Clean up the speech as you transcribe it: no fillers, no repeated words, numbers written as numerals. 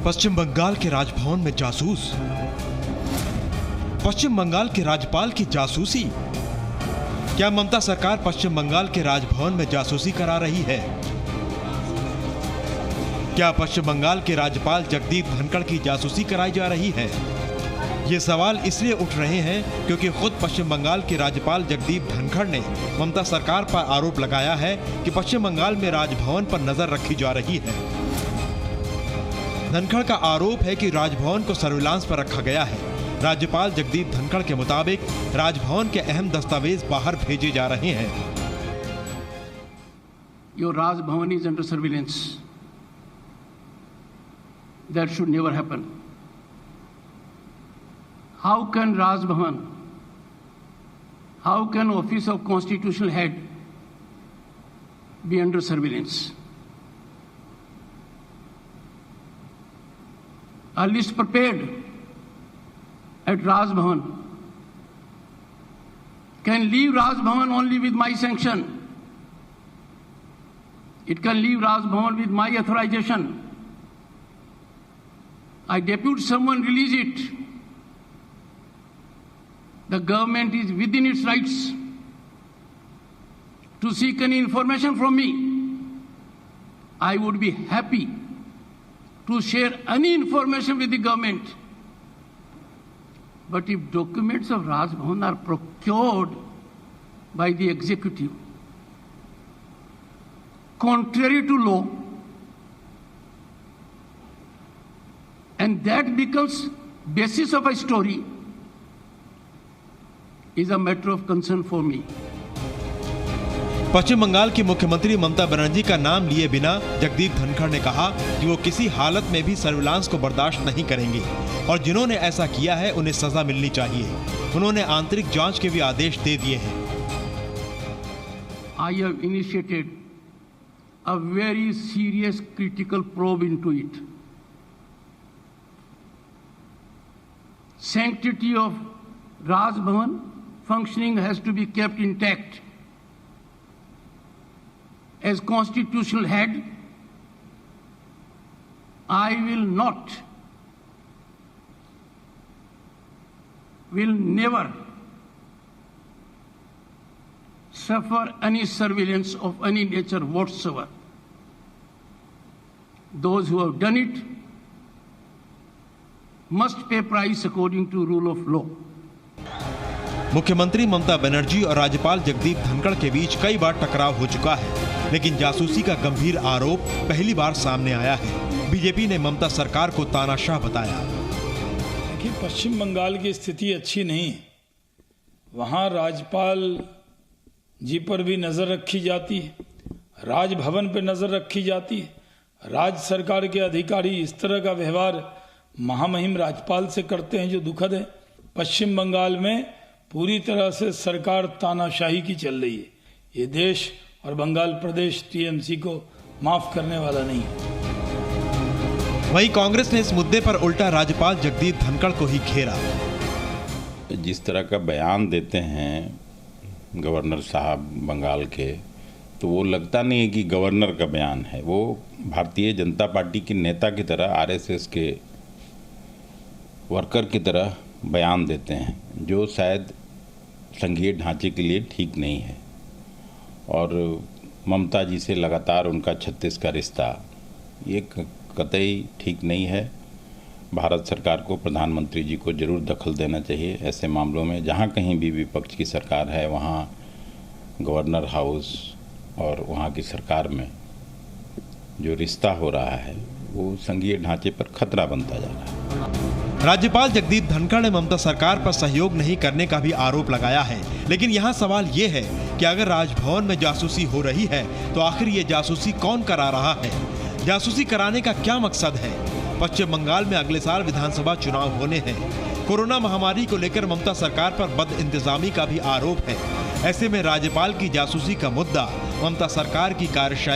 पश्चिम बंगाल के राजभवन में जासूस। पश्चिम बंगाल के राज्यपाल की जासूसी। क्या ममता सरकार पश्चिम बंगाल के राजभवन में जासूसी करा रही है? क्या पश्चिम बंगाल के राज्यपाल जगदीप धनखड़ की जासूसी कराई जा रही है? ये सवाल इसलिए उठ रहे हैं क्योंकि खुद पश्चिम बंगाल के राज्यपाल जगदीप धनखड़ ने ममता सरकार पर आरोप लगाया है कि पश्चिम बंगाल में राजभवन पर नजर रखी जा रही है। धनखड़ का आरोप है कि राजभवन को सर्विलांस पर रखा गया है। राज्यपाल जगदीप धनखड़ के मुताबिक राजभवन के अहम दस्तावेज बाहर भेजे जा रहे हैं। Your Rajbhavan is under surveillance. That should never happen. How can Rajbhavan, how can Office of Constitutional Head be under surveillance? A list prepared at Rajbhavan can leave Rajbhavan only with my sanction. It can leave Rajbhavan with my authorization. I depute someone release it. The government is within its rights to seek any information from me. I would be happy to share any information with the government. But if documents of Rajbhavan are procured by the executive, contrary to law, and that becomes basis of a story, is a matter of concern for me. पश्चिम बंगाल की मुख्यमंत्री ममता बनर्जी का नाम लिए बिना जगदीप धनखड़ ने कहा कि वो किसी हालत में भी सर्विलांस को बर्दाश्त नहीं करेंगे और जिन्होंने ऐसा किया है उन्हें सजा मिलनी चाहिए। उन्होंने आंतरिक जांच के भी आदेश दे दिए हैं। I have initiated a very serious critical probe into it. Sanctity of Rajbhavan functioning has to be kept intact. As constitutional head, I will never suffer any surveillance of any nature whatsoever. Those who have done it must pay price according to rule of law. मुख्यमंत्री ममता बनर्जी और राज्यपाल जगदीप धनखड़ के बीच कई बार टकराव हो चुका है, लेकिन जासूसी का गंभीर आरोप पहली बार सामने आया है। बीजेपी ने ममता सरकार को तानाशाह बताया। देखिए, पश्चिम बंगाल की स्थिति अच्छी नहीं है। वहाँ राज्यपाल जी पर भी नजर रखी जाती है, राजभवन पर नजर रखी जाती है। राज्य सरकार के अधिकारी इस तरह का व्यवहार महामहिम राज्यपाल से करते हैं जो दुखद है। पश्चिम बंगाल में पूरी तरह से सरकार तानाशाही की चल रही है। ये देश और बंगाल प्रदेश टीएमसी को माफ करने वाला नहीं है। वहीं कांग्रेस ने इस मुद्दे पर उल्टा राज्यपाल जगदीप धनखड़ को ही घेरा। जिस तरह का बयान देते हैं गवर्नर साहब बंगाल के, तो वो लगता नहीं है कि गवर्नर का बयान है। वो भारतीय जनता पार्टी के नेता की तरह, आरएसएस के वर्कर की तरह बयान देते हैं, जो शायद संघीय ढांचे के लिए ठीक नहीं है। और ममता जी से लगातार उनका 36 का रिश्ता, ये कतई ठीक नहीं है। भारत सरकार को, प्रधानमंत्री जी को जरूर दखल देना चाहिए ऐसे मामलों में। जहाँ कहीं भी विपक्ष की सरकार है, वहाँ गवर्नर हाउस और वहाँ की सरकार में जो रिश्ता हो रहा है वो संघीय ढांचे पर खतरा बनता जा रहा है। राज्यपाल जगदीप धनखड़ ने ममता सरकार पर सहयोग नहीं करने का भी आरोप लगाया है, लेकिन यहाँ सवाल ये है कि अगर राजभवन में जासूसी हो रही है तो आखिर ये जासूसी कौन करा रहा है? जासूसी कराने का क्या मकसद है? पश्चिम बंगाल में अगले साल विधानसभा चुनाव होने हैं। कोरोना महामारी को लेकर ममता सरकार पर बद इंतजामी का भी आरोप है। ऐसे में राज्यपाल की जासूसी का मुद्दा ममता सरकार की कार्यशैली